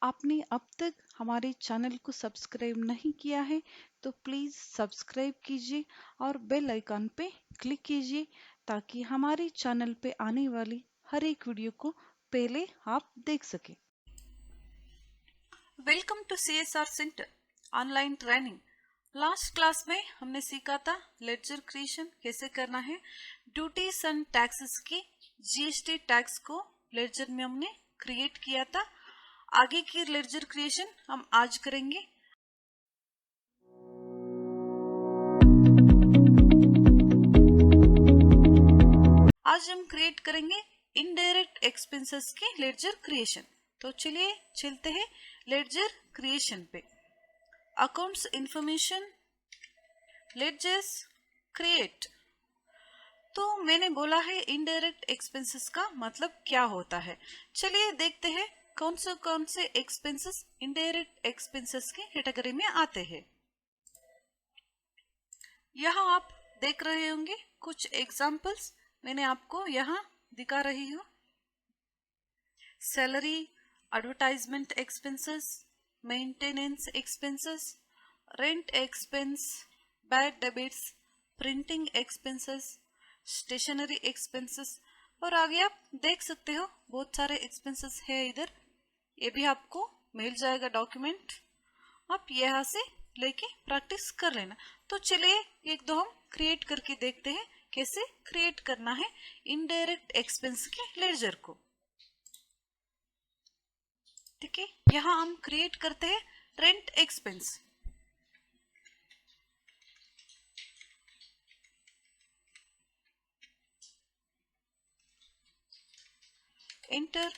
आपने अब तक हमारे चैनल को सब्सक्राइब नहीं किया है तो प्लीज़ सब्सक्राइब कीजिए और बेल आइकन पे क्लिक कीजिए ताकि हमारे चैनल पे आने वाली हर एक वीडियो को पहले आप देख सकें। Welcome to CSR centre online training. Last class में हमने सीखा था लेडजर क्रिएशन कैसे करना है। ड्यूटीज एंड टैक्सेस की GST टैक्स को लेडजर में हमने क्रिएट किया था। आगे की लेडजर क्रिएशन हम आज करेंगे। आज हम क्रिएट करेंगे इनडायरेक्ट एक्सपेंसेस की लेडजर क्रिएशन। तो चलिए चलते हैं लेडजर क्रिएशन पे। Accounts information, ledgers create. तो मैंने बोला है इनडायरेक्ट एक्सपेंसेस का मतलब क्या होता है। चलिए देखते हैं कौन से एक्सपेंसेस इनडायरेक्ट एक्सपेंसेस की कैटेगरी में आते हैं। यहाँ आप देख रहे होंगे कुछ एग्जाम्पल्स मैंने आपको यहाँ दिखा रही हूँ। Salary, advertisement expenses, maintenance expenses, rent expense, bad debits, printing expenses, stationery expenses और आगे आप देख सकते हो बहुत सारे एक्सपेंसेस है इधर। ये भी आपको मिल जाएगा डॉक्यूमेंट, आप यहाँ से लेके प्रैक्टिस कर लेना। तो चलिए एक दो हम क्रिएट करके देखते हैं कैसे क्रिएट करना है इनडायरेक्ट एक्सपेंस के लेडजर को। ठीक है, यहाँ हम क्रिएट करते हैं रेंट एक्सपेंस। एंटर।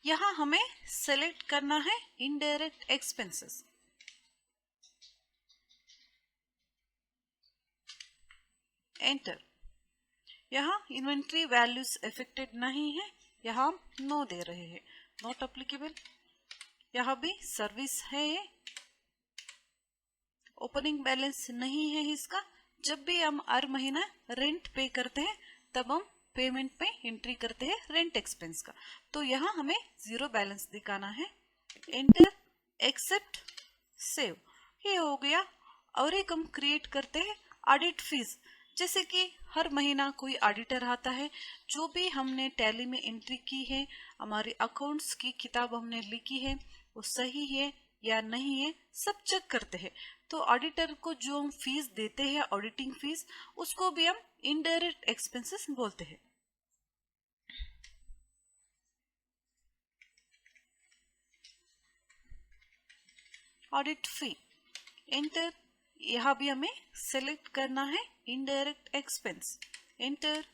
यहाँ हमें सेलेक्ट करना है इनडायरेक्ट एक्सपेंसेस। एंटर। यहाँ इन्वेंट्री वैल्यूज इफेक्टेड नहीं है, यहाँ हम नो दे रहे हैं, नॉट अप्लीकेबल। यहाँ भी सर्विस है, ये ओपनिंग बैलेंस नहीं है इसका। जब भी हम हर महीना रेंट पे करते हैं तब हम पेमेंट पे एंट्री करते हैं रेंट एक्सपेंस का। तो यहाँ हमें जीरो बैलेंस दिखाना है। Enter, accept, save. ये हो गया। और एक हम क्रिएट करते हैं ऑडिट फीस। जैसे कि हर महीना कोई ऑडिटर आता है, जो भी हमने टैली में एंट्री की है, हमारी अकाउंट्स की किताब हमने लिखी है वो सही है या नहीं है, सब चेक करते हैं। तो ऑडिटर को जो हम फीस देते हैं ऑडिटिंग फीस, उसको भी हम इनडायरेक्ट एक्सपेंसेस बोलते हैं। ऑडिट फी। एंटर। यहाँ भी हमें सेलेक्ट करना है इनडायरेक्ट एक्सपेंस। एंटर।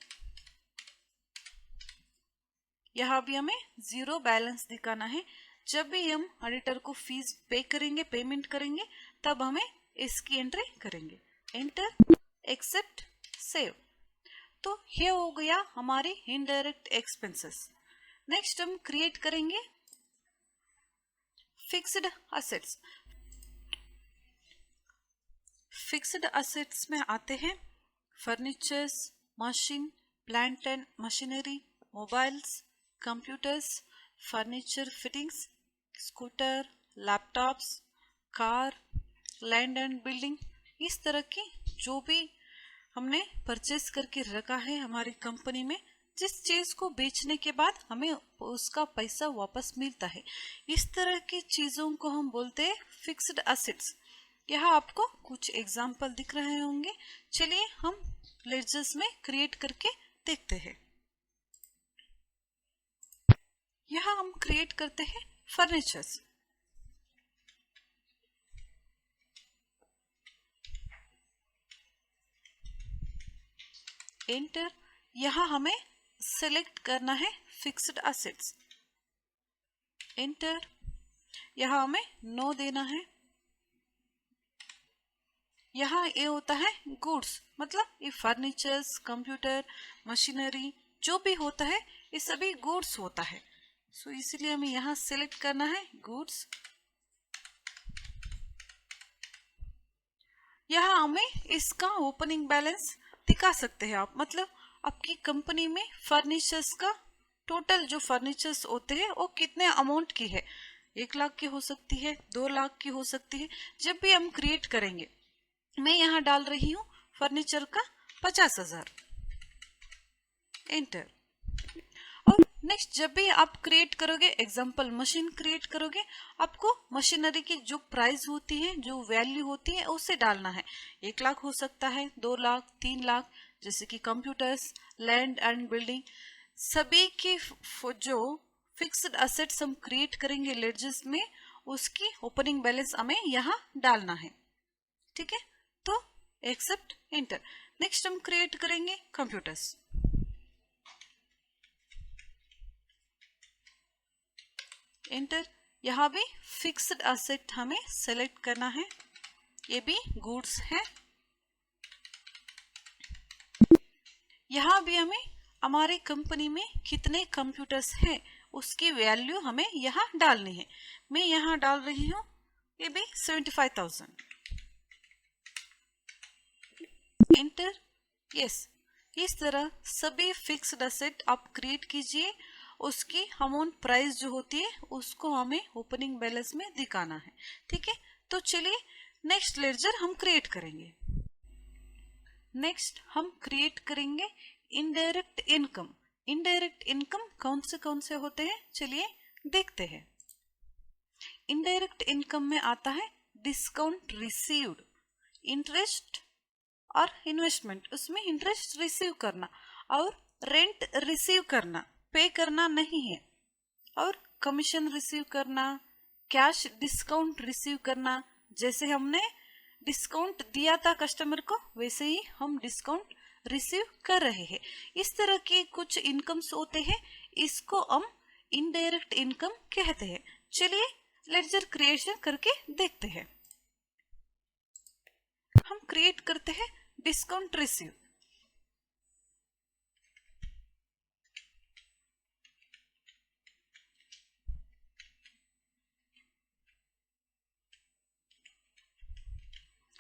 यहाँ भी हमें जीरो बैलेंस दिखाना है। जब भी हम ऑडिटर को फीस पे करेंगे, पेमेंट करेंगे, तब हमें इसकी एंट्री करेंगे। Enter, accept, save. तो ये हो गया हमारे इनडायरेक्ट एक्सपेंसेस। नेक्स्ट हम क्रिएट करेंगे फिक्स्ड असेट्स। फिक्स्ड असेट्स में आते हैं furnitures, machine, plant and machinery, mobiles, computers, furniture fittings, scooter, laptops, car, land and building. इस तरह की जो भी हमने परचेस करके रखा है हमारी कंपनी में, जिस चीज को बेचने के बाद हमें उसका पैसा वापस मिलता है, इस तरह की चीजों को हम बोलते हैं फिक्स्ड असेट्स। यहाँ आपको कुछ एग्जाम्पल दिख रहे होंगे। चलिए हम लेडजर्स में क्रिएट करके देखते हैं। यहाँ हम क्रिएट करते हैं फर्नीचर्स। एंटर। यहाँ हमें सेलेक्ट करना है फिक्स्ड असेट्स। एंटर। यहाँ हमें नो देना है। यहाँ ये होता है गुड्स, मतलब ये फर्नीचर्स, कंप्यूटर, मशीनरी जो भी होता है ये सभी गुड्स होता है। सो इसीलिए हमें यहाँ सेलेक्ट करना है गुड्स। यहाँ हमें इसका ओपनिंग बैलेंस दिखा सकते हैं आप, मतलब आपकी कंपनी में फर्नीचर्स का टोटल जो फर्नीचर्स होते हैं वो कितने अमाउंट की है, 1 लाख की हो सकती है, 2 लाख की हो सकती है। जब भी हम क्रिएट करेंगे, मैं यहाँ डाल रही हूँ फर्नीचर का 50,000, एंटर। और नेक्स्ट जब भी आप क्रिएट करोगे, एग्जांपल मशीन क्रिएट करोगे, आपको मशीनरी की जो प्राइस होती है, जो वैल्यू होती है, उसे डालना है। 1 लाख हो सकता है, 2 लाख, 3 लाख, जैसे कि कंप्यूटर्स, लैंड एंड बिल्डिंग, सभी की जो फिक्स्ड असेट्स हम क्रिएट करेंगे लेडजर्स में, उसकी ओपनिंग बैलेंस हमें यहाँ डालना है। ठीक है, तो एक्सेप्ट, एंटर। नेक्स्ट हम क्रिएट करेंगे कंप्यूटर्स, एंटर। यहाँ भी फिक्स्ड असेट हमें सेलेक्ट करना है, ये भी गुड्स है। यहाँ भी हमें हमारी कंपनी में कितने कंप्यूटर्स हैं उसकी वैल्यू हमें यहाँ डालनी है। मैं यहाँ डाल रही हूँ ये भी 75,000, एंटर, यस। इस तरह सभी फिक्स्ड असेट आप क्रिएट कीजिए, उसकी अमाउंट प्राइस जो होती है उसको हमें ओपनिंग बैलेंस में दिखाना है। ठीक है, तो चलिए नेक्स्ट लेडजर हम क्रिएट करेंगे। नेक्स्ट हम क्रिएट करेंगे इनडायरेक्ट इनकम। इनडायरेक्ट इनकम कौन से होते हैं, चलिए देखते हैं। इनडायरेक्ट इनकम में आता है डिस्काउंट रिसीव्ड, इंटरेस्ट और इन्वेस्टमेंट, उसमें इंटरेस्ट रिसीव करना और रेंट रिसीव करना, पे करना नहीं है, और कमीशन रिसीव करना, कैश डिस्काउंट रिसीव करना। जैसे हमने डिस्काउंट दिया था कस्टमर को, वैसे ही हम डिस्काउंट रिसीव कर रहे हैं। इस तरह के कुछ इनकम्स होते हैं, इसको हम इनडायरेक्ट इनकम कहते हैं। चलिए लेडजर क्रिएशन करके देखते हैं। हम क्रिएट करते हैं discount receive,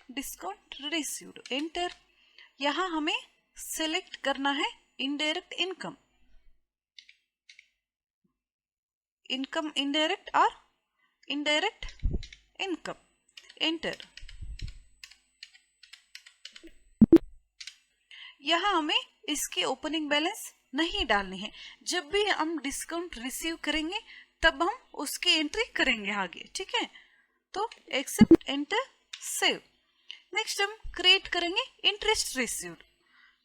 discount received, enter. यहां हमें सिलेक्ट करना है इनडायरेक्ट इनकम, इनकम इनडायरेक्ट और इनडायरेक्ट इनकम, एंटर। यहां हमें इसकी ओपनिंग बैलेंस नहीं डालनी है। जब भी हम डिस्काउंट रिसीव करेंगे तब हम उसकी एंट्री करेंगे आगे। ठीक है, तो एक्सेप्ट, एंटर, सेव। नेक्स्ट हम क्रिएट करेंगे इंटरेस्ट रिसीव्ड।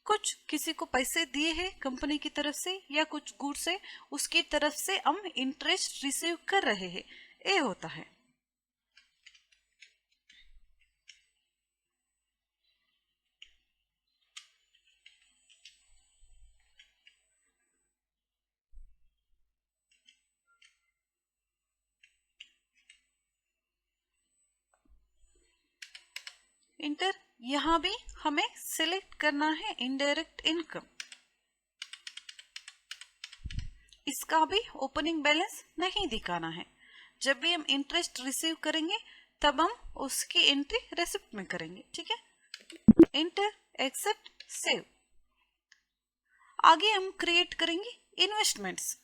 कुछ किसी को पैसे दिए हैं कंपनी की तरफ से या कुछ गुड्स है, उसकी तरफ से हम इंटरेस्ट रिसीव कर रहे हैं, ये होता है। इंटर, यहां भी हमें सिलेक्ट करना है इनडायरेक्ट इनकम, इसका भी ओपनिंग बैलेंस नहीं दिखाना है। जब भी हम इंटरेस्ट रिसीव करेंगे तब हम उसकी एंट्री रेसिप्ट में करेंगे। ठीक है, एंटर, एक्सेप्ट, सेव। आगे हम क्रिएट करेंगे इन्वेस्टमेंट्स।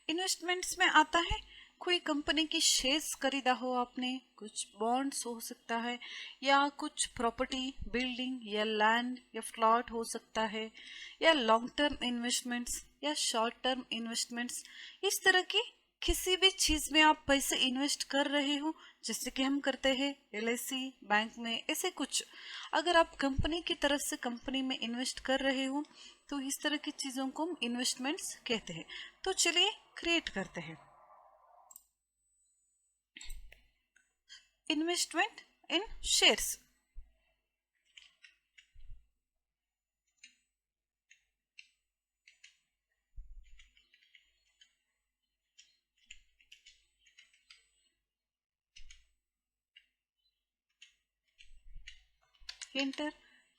इन्वेस्टमेंट्स में आता है कोई कंपनी की शेयर्स खरीदा हो आपने, कुछ बॉन्ड्स हो सकता है, या कुछ प्रॉपर्टी, बिल्डिंग या लैंड या फ्लॉट हो सकता है, या लॉन्ग टर्म इन्वेस्टमेंट्स या शॉर्ट टर्म इन्वेस्टमेंट्स। इस तरह की किसी भी चीज में आप पैसे इन्वेस्ट कर रहे हो, जैसे कि हम करते हैं LIC, बैंक में, ऐसे कुछ। अगर आप कंपनी की तरफ से कंपनी में इन्वेस्ट कर रहे हो तो इस तरह की चीजों को हम इन्वेस्टमेंट्स कहते हैं। तो चलिए क्रिएट करते हैं इन्वेस्टमेंट इन शेयर्स। एंटर,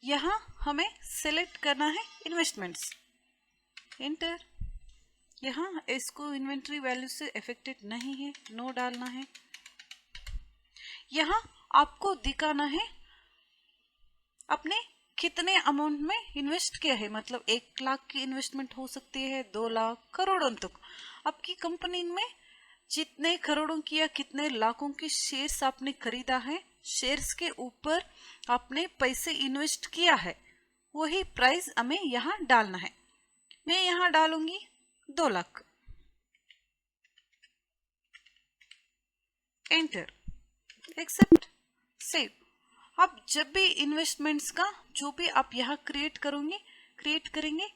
यहां हमें सेलेक्ट करना है इन्वेस्टमेंट्स, एंटर। यहाँ इसको इन्वेंट्री वैल्यू से अफेक्टेड नहीं है, नो डालना है। यहाँ आपको दिखाना है आपने कितने अमाउंट में इन्वेस्ट किया है, मतलब 1 लाख की इन्वेस्टमेंट हो सकती है, 2 लाख, करोड़ों तक। आपकी कंपनी में जितने करोड़ों की या कितने लाखों की शेयर्स आपने खरीदा है, शेयर्स के ऊपर आपने पैसे इन्वेस्ट किया है, वही प्राइस हमें यहाँ डालना है। मैं यहाँ डालूंगी 2 लाख। Enter, accept, save. आप जब भी इन्वेस्टमेंट्स का जो भी आप यहाँ क्रिएट करेंगे,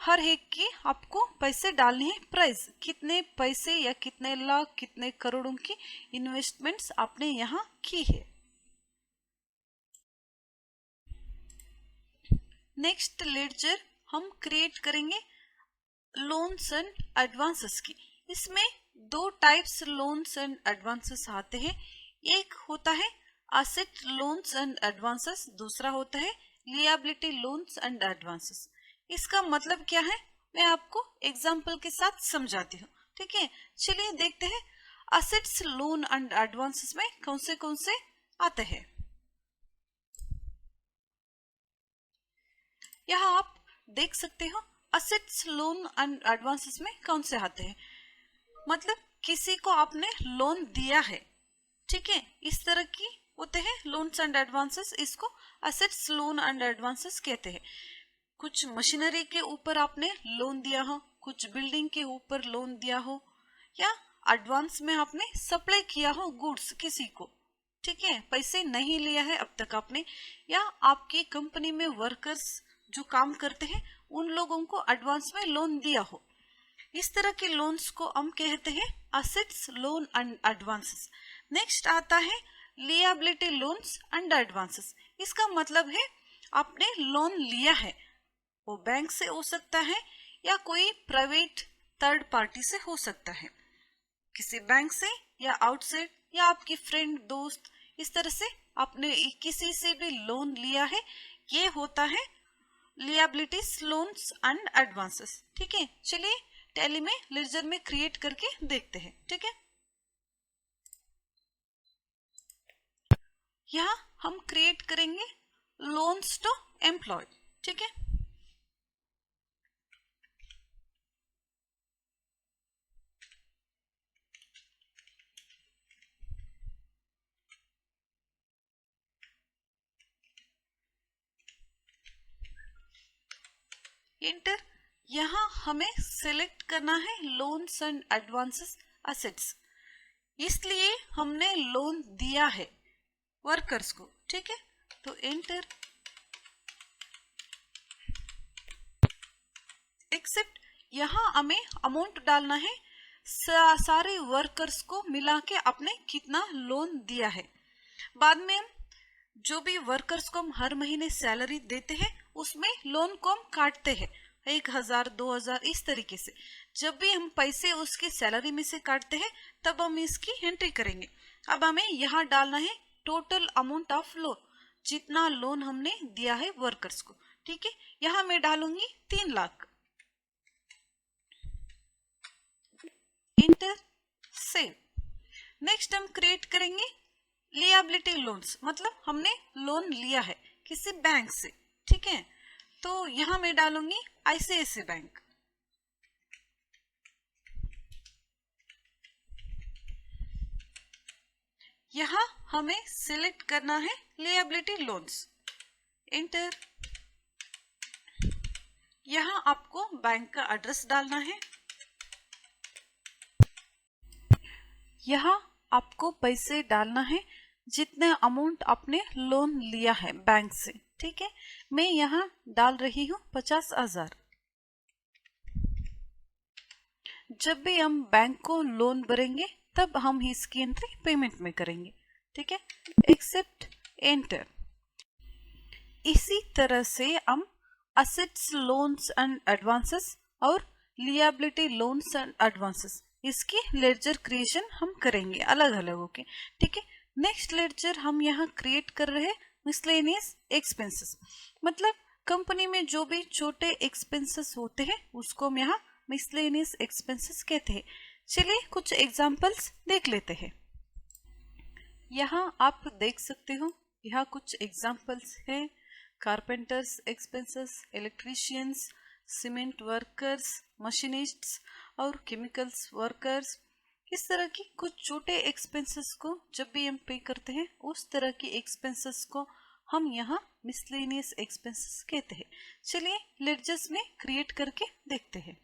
हर एक की आपको पैसे डालने हैं, प्राइस कितने पैसे या कितने लाख कितने करोड़ों की इन्वेस्टमेंट्स आपने यहाँ की है। नेक्स्ट लेडजर हम क्रिएट करेंगे लोन्स एंड एडवांसेस की। इसमें 2 टाइप्स लोन्स एंड एडवांसेस आते हैं। एक होता है असेट लोन्स एंड एडवांसेस, दूसरा होता है लिएबिलिटी लोन्स एंड एडवांसेस। इसका मतलब क्या है मैं आपको एग्जांपल के साथ समझाती हूँ, ठीक है। चलिए देखते हैं असेट्स लोन एंड एडवांसेस में कौन से आते हैं। यहाँ आप देख सकते हो असेट्स लोन एंड एडवांसेस में कौन से आते हैं। मतलब किसी को आपने लोन दिया है, ठीक है, इस तरह की होते हैं लोन्स एंड एडवांसेस, इसको असेट्स लोन एंड एडवांसेस कहते हैं। कुछ मशीनरी के ऊपर आपने लोन दिया हो, कुछ बिल्डिंग के ऊपर लोन दिया हो, या एडवांस में आपने सप्लाई किया हो गुड्स किसी को, ठीक है, पैसे नहीं लिया है अब तक आपने, या आपकी कंपनी में वर्कर्स जो काम करते हैं उन लोगों को एडवांस में लोन दिया हो, इस तरह के लोन्स को हम कहते हैं assets loan and advances. Next आता है लिएबिलिटी लोन्स एंड एडवांसेस। इसका मतलब है आपने लोन लिया है, वो बैंक से हो सकता है या कोई प्राइवेट थर्ड पार्टी से हो सकता है, किसी बैंक से या आउटसाइड या आपकी फ्रेंड दोस्त, इस तरह से आपने किसी से भी लोन लिया है, ये होता है लिएबिलिटीज लोन्स एंड एडवांसेस, ठीक है। चलिए टैली में लेजर में क्रिएट करके देखते हैं, ठीक है। यहाँ हम क्रिएट करेंगे लोन्स टू एम्प्लॉय, ठीक है। इंटर, यहाँ हमें सिलेक्ट करना है लोन्स एंड एडवांसेस असेट्स, इसलिए हमने लोन दिया है वर्कर्स को, ठीक है। तो एंटर, एक्सेप्ट, यहाँ हमें अमाउंट डालना है सारे वर्कर्स को मिला के आपने कितना लोन दिया है। बाद में हम जो भी वर्कर्स को हम हर महीने सैलरी देते हैं उसमें लोन को हम काटते हैं 1000 2000 इस तरीके से। जब भी हम पैसे उसकी सैलरी में से काटते हैं तब हम इसकी एंट्री करेंगे। अब हमें यहाँ डालना है टोटल अमाउंट ऑफ लोन, जितना लोन हमने दिया है वर्कर्स को, ठीक है। यहाँ मैं डालूंगी 3 लाख। Enter, save. नेक्स्ट हम क्रिएट करेंगे लिएबिलिटी लोन्स, मतलब हमने लोन लिया है किसी बैंक से, ठीक है। तो यहां मैं डालूंगी आईसीआईसीआई बैंक। यहां हमें सिलेक्ट करना है लिएबिलिटी लोन्स। इंटर, यहां आपको बैंक का एड्रेस डालना है, यहाँ आपको पैसे डालना है जितने अमाउंट आपने लोन लिया है बैंक से, ठीक है। मैं यहाँ डाल रही हूँ 50,000। जब भी हम बैंक को लोन भरेंगे तब हम इसकी एंट्री पेमेंट में करेंगे, ठीक है। Accept, enter. इसी तरह से हम असेट्स लोन्स एंड एडवांसेस और लिएबिलिटी लोन्स एंड एडवांसेस इसकी लेडजर क्रिएशन हम करेंगे अलग अलग होके, ठीक है। नेक्स्ट लेडजर हम यहाँ क्रिएट कर रहे हैं मिसलेनियस एक्सपेंसेस, मतलब कंपनी में जो भी छोटे एक्सपेंसेस होते हैं उसको हम यहाँ मिसलेनियस एक्सपेंसेस कहते हैं। चलिए कुछ एग्जांपल्स देख लेते हैं। यहाँ आप देख सकते हो, यहाँ कुछ एग्जांपल्स हैं। Carpenters expenses, electricians, cement workers, machinists और केमिकल्स वर्कर्स, इस तरह की कुछ छोटे एक्सपेंसेस को जब भी हम पे करते हैं उस तरह की एक्सपेंसेस को हम यहाँ मिसलेनियस एक्सपेंसेस कहते हैं। चलिए लेडजर्स में क्रिएट करके देखते हैं।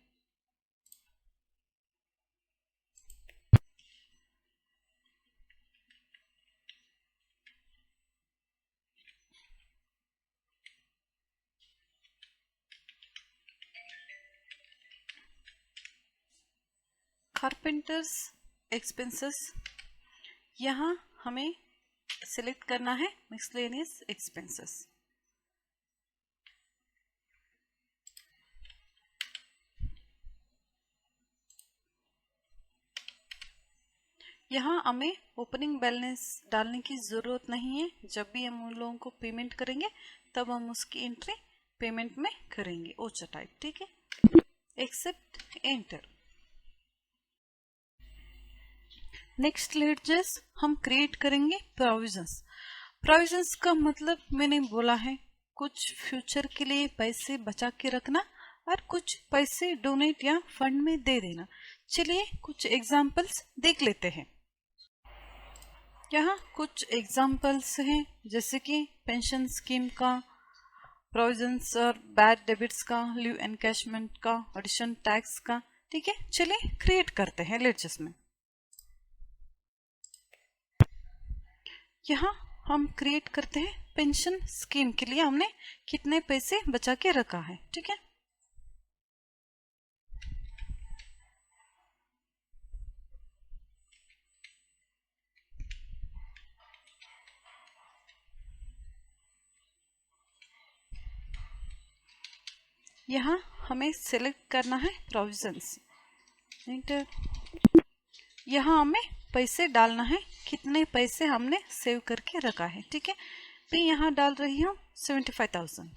कारपेंटर्स एक्सपेंसेस, यहाँ हमें सिलेक्ट करना है मिसलेनियस एक्सपेंसेस। यहाँ हमें ओपनिंग बैलेंस डालने की ज़रूरत नहीं है। जब भी हम उन लोगों को पेमेंट करेंगे तब हम उसकी एंट्री पेमेंट में करेंगे, ओचा टाइप, ठीक है। Accept, enter. नेक्स्ट लेडजर्स हम क्रिएट करेंगे प्रोविजंस। प्रोविजंस का मतलब मैंने बोला है कुछ फ्यूचर के लिए पैसे बचा के रखना और कुछ पैसे डोनेट या फंड में दे देना। चलिए कुछ एग्जांपल्स देख लेते हैं। यहाँ कुछ एग्जांपल्स हैं जैसे कि पेंशन स्कीम का, प्रोविजंस और बैड डेबिट्स का, लीव एनकैशमेंट का, एडिशन टैक्स का, ठीक है। चलिए क्रिएट करते हैं लेडजर्स में। यहाँ हम क्रिएट करते हैं पेंशन स्कीम के लिए हमने कितने पैसे बचा के रखा है, ठीक है। यहाँ हमें सिलेक्ट करना है प्रोविजंस, एंटर। यहाँ हमें पैसे डालना है, कितने पैसे हमने सेव करके रखा है, ठीक है। मैं यहाँ डाल रही हूँ 75,000,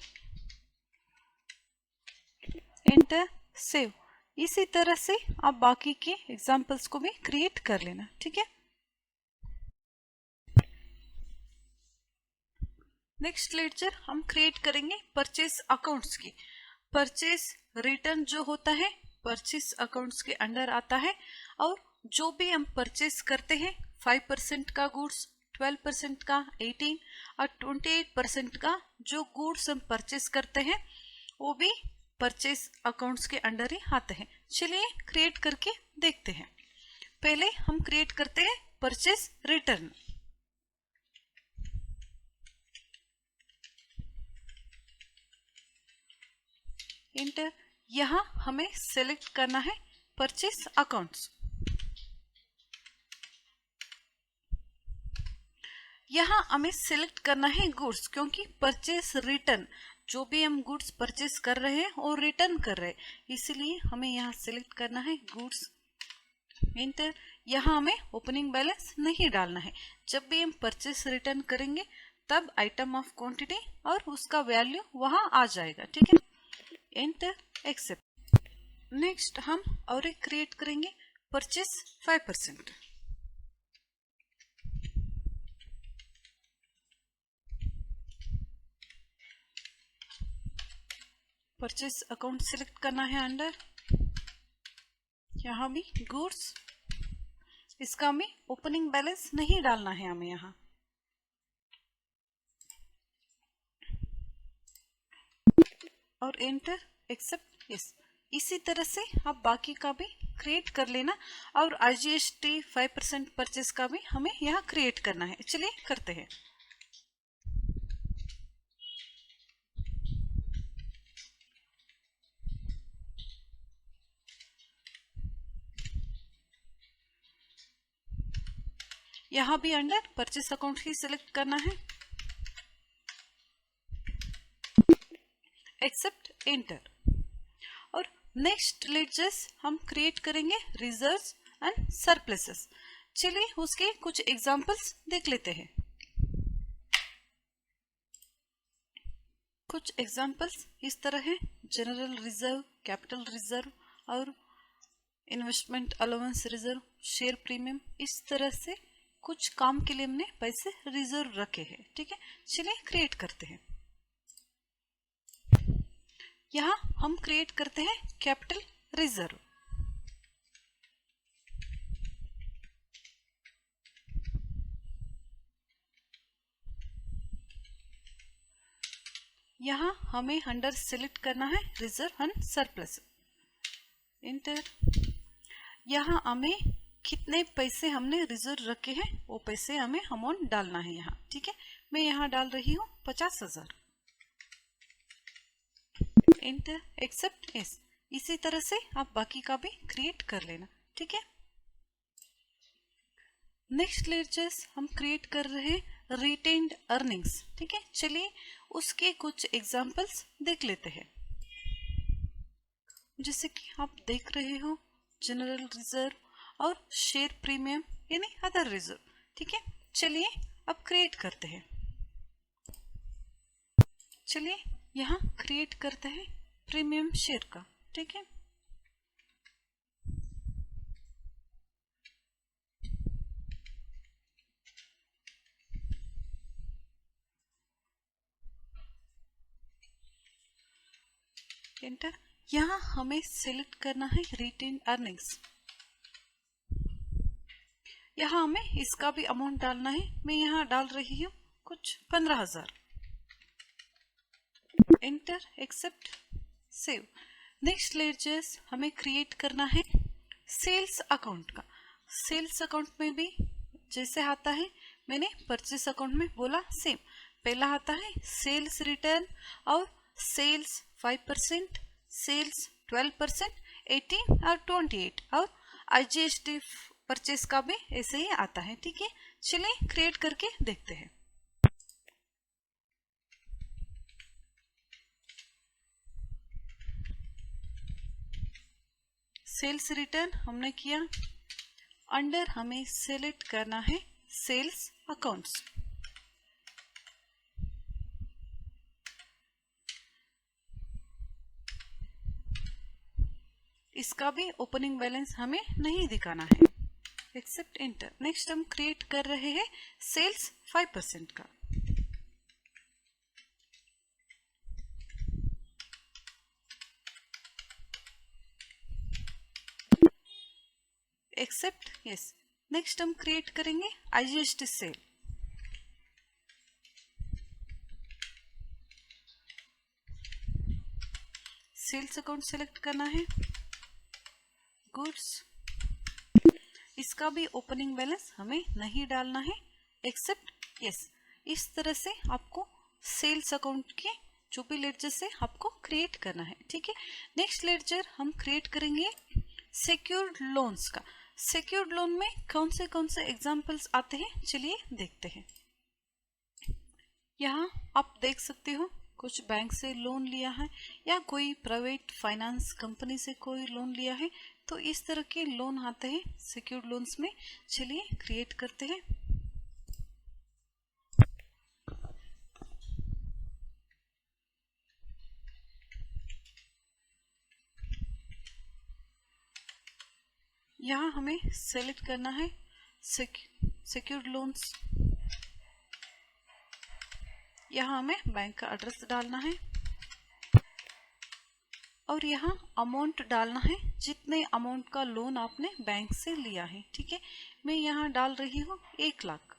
एंटर, सेव। इसी तरह से आप बाकी के एग्जांपल्स को भी क्रिएट कर लेना, ठीक है। नेक्स्ट लेक्चर हम क्रिएट करेंगे परचेस अकाउंट्स की। परचेस रिटर्न जो होता है परचेस अकाउंट्स के अंडर आता है, और जो भी हम परचेस करते हैं 5% का गुड्स, 12% का, 18 और 28% का जो गुड्स हम परचेस करते हैं वो भी परचेस अकाउंट्स के अंडर ही आते हैं। चलिए क्रिएट करके देखते हैं। पहले हम क्रिएट करते हैं परचेस रिटर्न, इंटर। यहाँ हमें सेलेक्ट करना है परचेस अकाउंट्स। यहाँ हमें सिलेक्ट करना है गुड्स, क्योंकि परचेस रिटर्न जो भी हम गुड्स परचेस कर रहे हैं और रिटर्न कर रहे हैं, इसलिए हमें यहाँ सिलेक्ट करना है गुड्स, एंटर। यहाँ हमें ओपनिंग बैलेंस नहीं डालना है। जब भी हम परचेस रिटर्न करेंगे तब आइटम ऑफ क्वांटिटी और उसका वैल्यू वहाँ आ जाएगा, ठीक है। Enter, accept. नेक्स्ट हम और एक क्रिएट करेंगे परचेस 5%। परचेस अकाउंट सिलेक्ट करना है अंडर, यहाँ भी गुड्स, इसका हमें ओपनिंग बैलेंस नहीं डालना है हमें यहाँ, और एंटर, एक्सेप्ट, यस। इसी तरह से आप बाकी का भी क्रिएट कर लेना, और IGST 5% परचेस का भी हमें यहाँ क्रिएट करना है। चलिए करते हैं। यहाँ भी अंडर परचेस अकाउंट ही सिलेक्ट करना है, एक्सेप्ट, एंटर। और नेक्स्ट लेक्चर्स हम क्रिएट करेंगे रिजर्व्स एंड सरप्लसेस। चलिए उसके कुछ एग्जांपल्स देख लेते हैं। कुछ एग्जांपल्स इस तरह है, जनरल रिजर्व, कैपिटल रिजर्व और investment allowance reserve, share premium. इस तरह से कुछ काम के लिए हमने पैसे रिजर्व रखे हैं, ठीक है। चलिए क्रिएट करते हैं। यहाँ हम क्रिएट करते हैं कैपिटल रिजर्व, यहाँ हमें अंडर सेलेक्ट करना है रिजर्व एंड सरप्लस। इंटर। यहाँ हमें कितने पैसे हमने रिजर्व रखे हैं वो पैसे हमें अमाउंट डालना है यहाँ। ठीक है, मैं यहाँ डाल रही हूँ 50,000। Enter accept yes. इसी तरह से आप बाकी का भी क्रिएट कर लेना। ठीक है, नेक्स्ट लेक्चर्स हम क्रिएट कर रहे हैं रिटेन्ड अर्निंग्स। ठीक है, चलिए उसके कुछ एग्जांपल्स देख लेते हैं। जैसे कि आप देख रहे हो जनरल रिजर्व और शेयर प्रीमियम यानी अदर रिजर्व। ठीक है, चलिए अब क्रिएट करते हैं। चलिए यहाँ क्रिएट करते हैं प्रीमियम शेयर का। ठीक है, एंटर। यहाँ हमें सिलेक्ट करना है रिटेन अर्निंग्स। यहाँ हमें इसका भी अमाउंट डालना है। मैं यहाँ डाल रही हूँ कुछ 15,000। Enter accept save. Next lectures हमें क्रिएट करना है सेल्स अकाउंट का। सेल्स अकाउंट में भी जैसे आता है मैंने परचेस अकाउंट में बोला सेम। पहला आता है सेल्स रिटर्न और सेल्स 5%, सेल्स 12%, 18 और 28 और IGST परचेस का भी ऐसे ही आता है। ठीक है, चलिए क्रिएट करके देखते हैं। सेल्स रिटर्न हमने किया। अंडर हमें सेलेक्ट करना है सेल्स अकाउंट्स। इसका भी ओपनिंग बैलेंस हमें नहीं दिखाना है। Accept enter. नेक्स्ट हम क्रिएट कर रहे हैं सेल्स 5% का। Accept yes. नेक्स्ट हम क्रिएट करेंगे IGST sale. Sales account select करना है, गुड्स। इसका भी ओपनिंग बैलेंस हमें नहीं डालना है। Accept yes. इस तरह से आपको सेल्स अकाउंट के जो भी लेडजर से आपको क्रिएट करना है। ठीक है, नेक्स्ट लेडजर हम क्रिएट करेंगे सिक्योर्ड लोन्स का। सिक्योर्ड लोन में कौन से एग्जांपल्स आते हैं चलिए देखते हैं। यहाँ आप देख सकते हो कुछ बैंक से लोन लिया है या कोई प्राइवेट फाइनेंस कंपनी से कोई लोन लिया है, तो इस तरह के लोन आते हैं सिक्योर्ड लोन्स में। चलिए क्रिएट करते हैं। यहाँ हमें सेलेक्ट करना है सिक्योर्ड लोन्स। यहाँ हमें बैंक का एड्रेस डालना है और यहाँ अमाउंट डालना है जितने अमाउंट का लोन आपने बैंक से लिया है। ठीक है, मैं यहाँ डाल रही हूँ 1 लाख।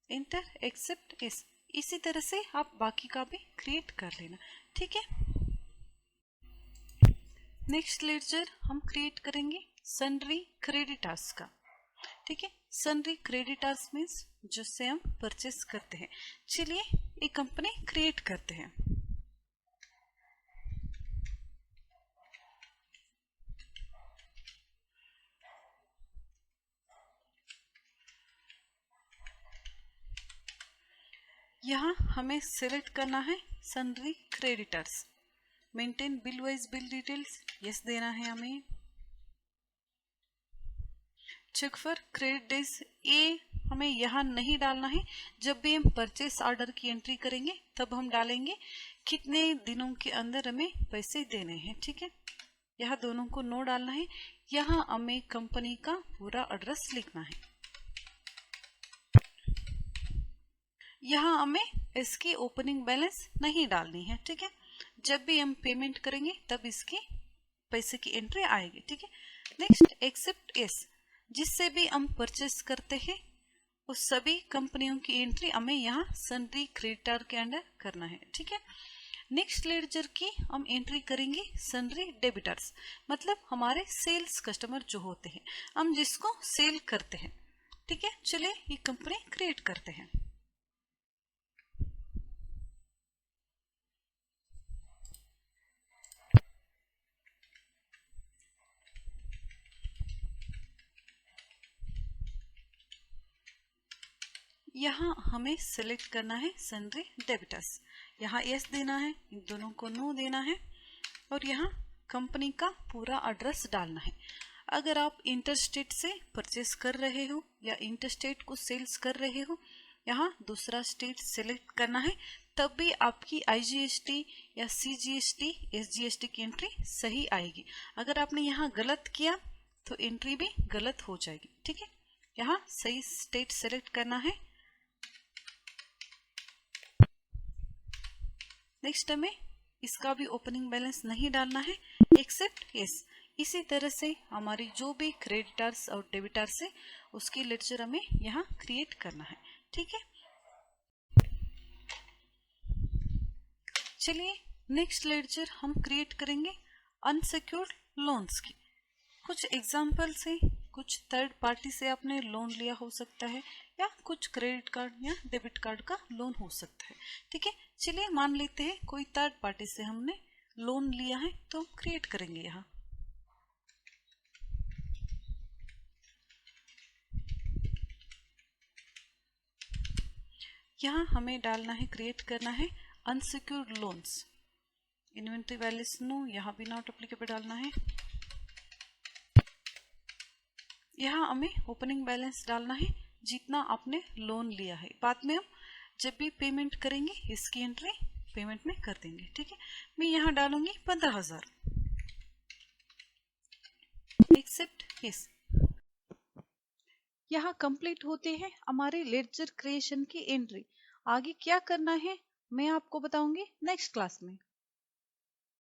Enter accept yes. इसी तरह से आप बाकी का भी क्रिएट कर लेना। ठीक है, नेक्स्ट लेडजर हम क्रिएट करेंगे सन्ड्री क्रेडिटर्स का। ठीक है, सन्ड्री क्रेडिटर्स मीन्स जिससे हम परचेस करते हैं। चलिए एक कंपनी क्रिएट करते हैं। यहाँ हमें सेलेक्ट करना है sundry creditors. Maintain bill wise bill details yes देना है हमें। चेक फॉर क्रेडिट डेज ये हमें यहाँ नहीं डालना है। जब भी हम परचेस ऑर्डर की एंट्री करेंगे तब हम डालेंगे कितने दिनों के अंदर हमें पैसे देने हैं। ठीक है, यहाँ दोनों को नो डालना है। यहाँ हमें कंपनी का पूरा एड्रेस लिखना है। यहाँ हमें इसकी ओपनिंग बैलेंस नहीं डालनी है। ठीक है, जब भी हम पेमेंट करेंगे तब इसकी पैसे की एंट्री आएगी। ठीक है, नेक्स्ट एक्सेप्ट एस। जिससे भी हम परचेस करते हैं उस सभी कंपनियों की एंट्री हमें यहाँ सन्ड्री क्रेडिटर के अंडर करना है। ठीक है, नेक्स्ट लेडजर की हम एंट्री करेंगे सन्ड्री डेबिटर्स, मतलब हमारे सेल्स कस्टमर जो होते हैं, हम जिसको सेल करते हैं। ठीक है, चलिए ये कंपनी क्रिएट करते हैं। यहाँ हमें सेलेक्ट करना है सन्ड्री डेबिटर्स, यहाँ यस देना है, इन दोनों को नो देना है, और यहाँ कंपनी का पूरा एड्रेस डालना है। अगर आप इंटरस्टेट से परचेस कर रहे हो या इंटरस्टेट को सेल्स कर रहे हो, यहाँ दूसरा स्टेट सेलेक्ट करना है, तब भी आपकी IGST या CGST SGST की एंट्री सही आएगी। अगर आपने यहाँ गलत किया तो एंट्री भी गलत हो जाएगी। ठीक है, यहाँ सही स्टेट सेलेक्ट करना है। नेक्स्ट हमें इसका भी ओपनिंग बैलेंस नहीं डालना है, एक्सेप्ट यस। इसी तरह से हमारी जो भी क्रेडिटर्स और डेबिटर्स है उसकी लेडजर हमें यहाँ क्रिएट करना है। ठीक है, चलिए नेक्स्ट लेडजर हम क्रिएट करेंगे अनसिक्योर्ड लोन्स की। कुछ एग्जाम्पल से, कुछ थर्ड पार्टी से आपने लोन लिया हो सकता है, या कुछ क्रेडिट कार्ड या डेबिट कार्ड का लोन हो सकता है। ठीक है, चलिए मान लेते हैं कोई थर्ड पार्टी से हमने लोन लिया है, तो हम क्रिएट करेंगे यहाँ। यहाँ हमें डालना है, क्रिएट करना है unsecured loans. Inventory values no, यहाँ भी नॉट एप्लीकेबल डालना है। यहाँ हमें ओपनिंग बैलेंस डालना है जितना आपने लोन लिया है। बाद में हम जब भी पेमेंट करेंगे इसकी एंट्री पेमेंट में कर देंगे। ठीक है, मैं यहाँ डालूंगी 15,000, एक्सेप्ट यस। यहाँ कंप्लीट होते हैं हमारे लेडजर क्रिएशन की एंट्री। आगे क्या करना है मैं आपको बताऊंगी नेक्स्ट क्लास में।